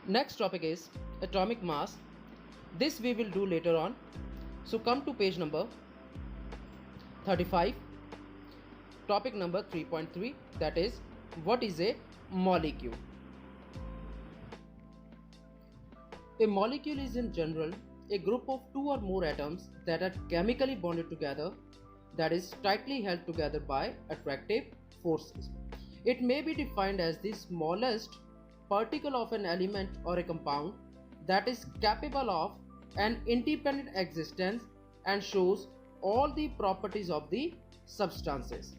Next topic is atomic mass. This we will do later on. So come to page number 35, topic number 3.3, that is what is a molecule. A molecule is in general a group of two or more atoms that are chemically bonded together, that is tightly held together by attractive forces. It may be defined as the smallest particle of an element or a compound that is capable of an independent existence and shows all the properties of the substances.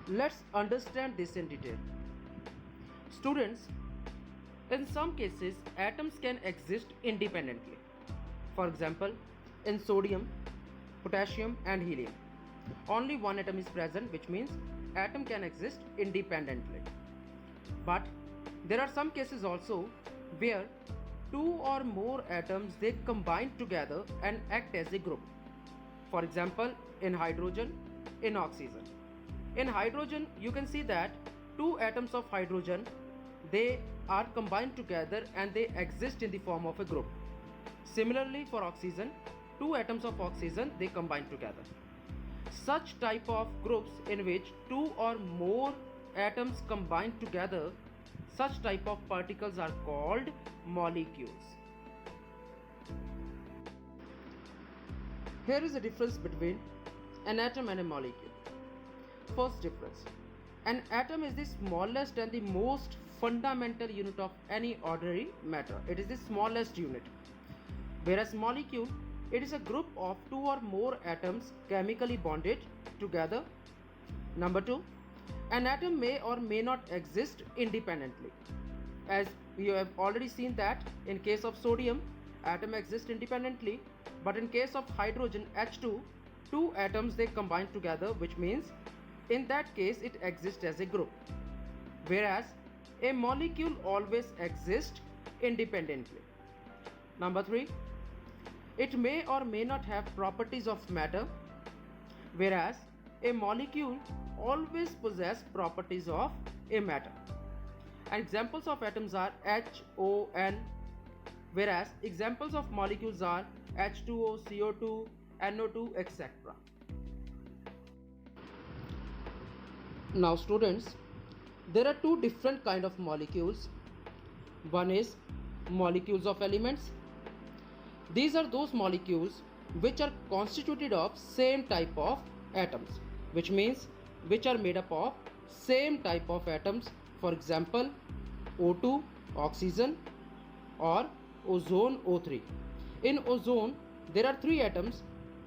Let's understand this in detail. Students, in some cases, atoms can exist independently. For example, in sodium, potassium and helium, only one atom is present, which means atom can exist independently. But there are some cases also where two or more atoms they combine together and act as a group. For example, in hydrogen, in oxygen. In hydrogen, you can see that two atoms of hydrogen they are combined together and they exist in the form of a group. Similarly, for oxygen, two atoms of oxygen they combine together. Such type of groups in which two or more atoms combine together, such type of particles are called molecules. Here is the difference between an atom and a molecule. First difference: an atom is the smallest and the most fundamental unit of any ordinary matter. It is the smallest unit. Whereas molecule, it is a group of two or more atoms chemically bonded together. Number two, an atom may or may not exist independently. As we have already seen that in case of sodium, atom exists independently, but in case of hydrogen H2, two atoms they combine together, which means in that case it exists as a group. Whereas a molecule always exists independently. Number three, it may or may not have properties of matter, whereas a molecule always possesses properties of a matter. And examples of atoms are H, O, N, whereas examples of molecules are H2O, CO2, NO2, etc. Now students, there are two different kind of molecules. One is molecules of elements. These are those molecules which are constituted of same type of atoms, which means which are made up of same type of atoms. For example, O2, oxygen, or ozone, O3. In ozone, there are three atoms,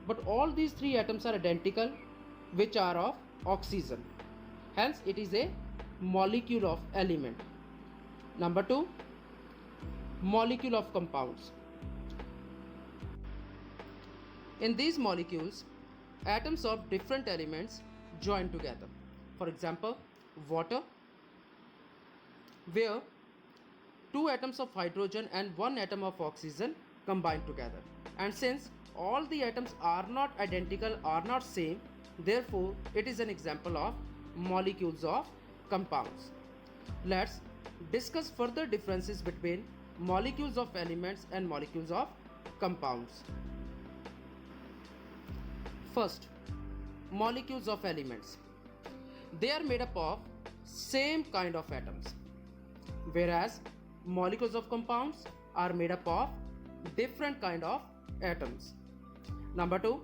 but all these three atoms are identical, which are of oxygen. Hence, it is a molecule of element. Number two, molecule of compounds. In these molecules, atoms of different elements join together. For example, water, where two atoms of hydrogen and one atom of oxygen combine together. And since all the atoms are not identical, are not same, therefore it is an example of molecules of compounds. Let's discuss further differences between molecules of elements and molecules of compounds. First, molecules of elements. They are made up of same kind of atoms, whereas molecules of compounds are made up of different kind of atoms. Number two,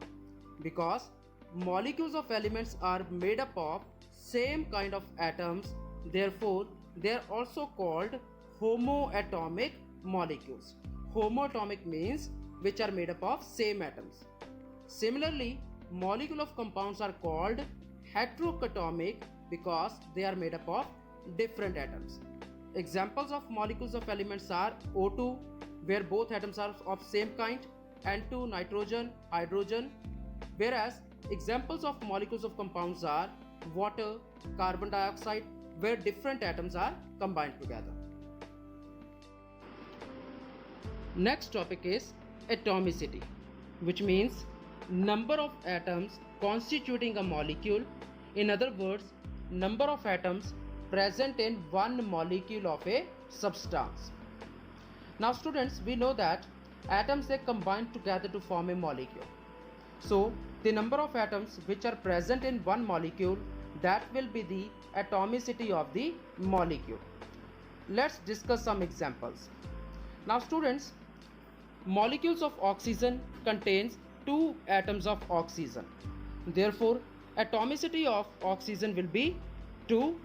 because molecules of elements are made up of same kind of atoms, therefore they are also called homoatomic molecules. Homoatomic means which are made up of same atoms. Similarly, molecule of compounds are called heterocatomic because they are made up of different atoms. Examples of molecules of elements are O2, where both atoms are of same kind, N2, nitrogen, hydrogen, whereas examples of molecules of compounds are water, carbon dioxide, where different atoms are combined together. Next topic is atomicity, which means number of atoms constituting a molecule. In other words, number of atoms present in one molecule of a substance. Now students, we know that atoms, they combine together to form a molecule. So the number of atoms which are present in one molecule, that will be the atomicity of the molecule. Let's discuss some examples. Now students, molecules of oxygen contains 2 atoms of oxygen. Therefore atomicity of oxygen will be 2,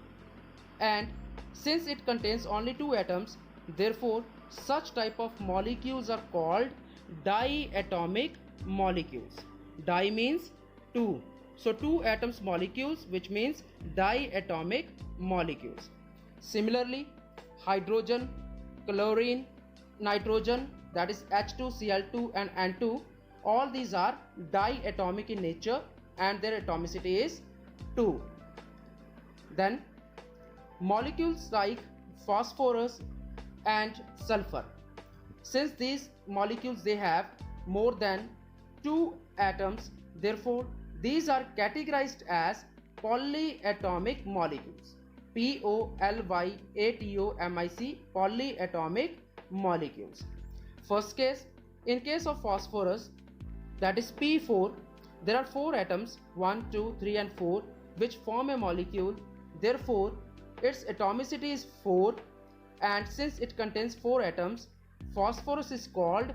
and since it contains only 2 atoms, therefore such type of molecules are called diatomic molecules. Di means 2, so 2 atoms molecules, which means diatomic molecules. Similarly, hydrogen, chlorine, nitrogen, that is H2Cl2 and N2, all these are diatomic in nature and their atomicity is 2. Then molecules like phosphorus and sulfur, since these molecules, they have more than 2 atoms, therefore these are categorized as polyatomic molecules. POLYATOMIC, polyatomic molecules. First case, in case of phosphorus, that is P4, there are 4 atoms, 1, 2, 3 and 4, which form a molecule. Therefore its atomicity is 4, and since it contains 4 atoms, phosphorus is called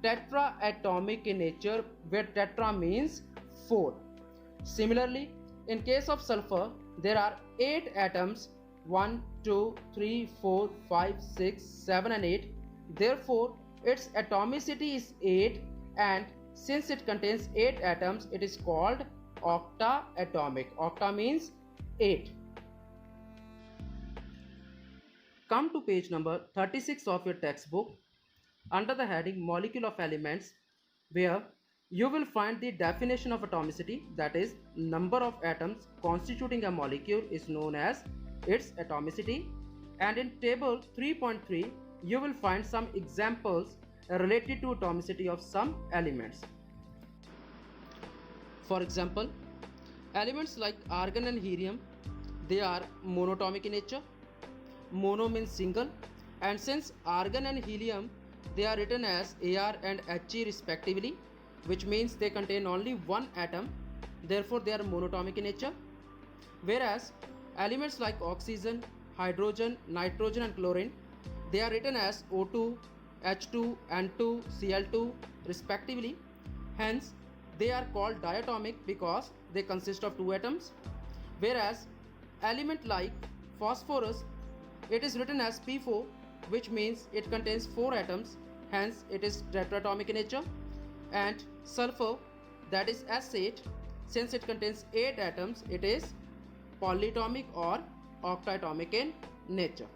tetraatomic in nature, where tetra means 4. Similarly, in case of sulfur, there are 8 atoms, 1, 2, 3, 4, 5, 6, 7 and 8. Therefore its atomicity is 8, and since it contains 8 atoms, it is called octaatomic. Octa means 8. Come to page number 36 of your textbook under the heading Molecule of Elements, where you will find the definition of atomicity, that is, number of atoms constituting a molecule is known as its atomicity. And in table 3.3, you will find some examples related to atomicity of some elements. For example, elements like argon and helium, they are monatomic in nature. Mono means single, and since argon and helium, they are written as Ar and He respectively, which means they contain only one atom, therefore they are monatomic in nature. Whereas elements like oxygen, hydrogen, nitrogen and chlorine, they are written as O2, H2, N2, Cl2 respectively. Hence they are called diatomic because they consist of 2 atoms. Whereas element like phosphorus, it is written as P4, which means it contains 4 atoms, hence it is tetraatomic in nature. And sulfur, that is S8, since it contains 8 atoms, it is polyatomic or octaatomic in nature.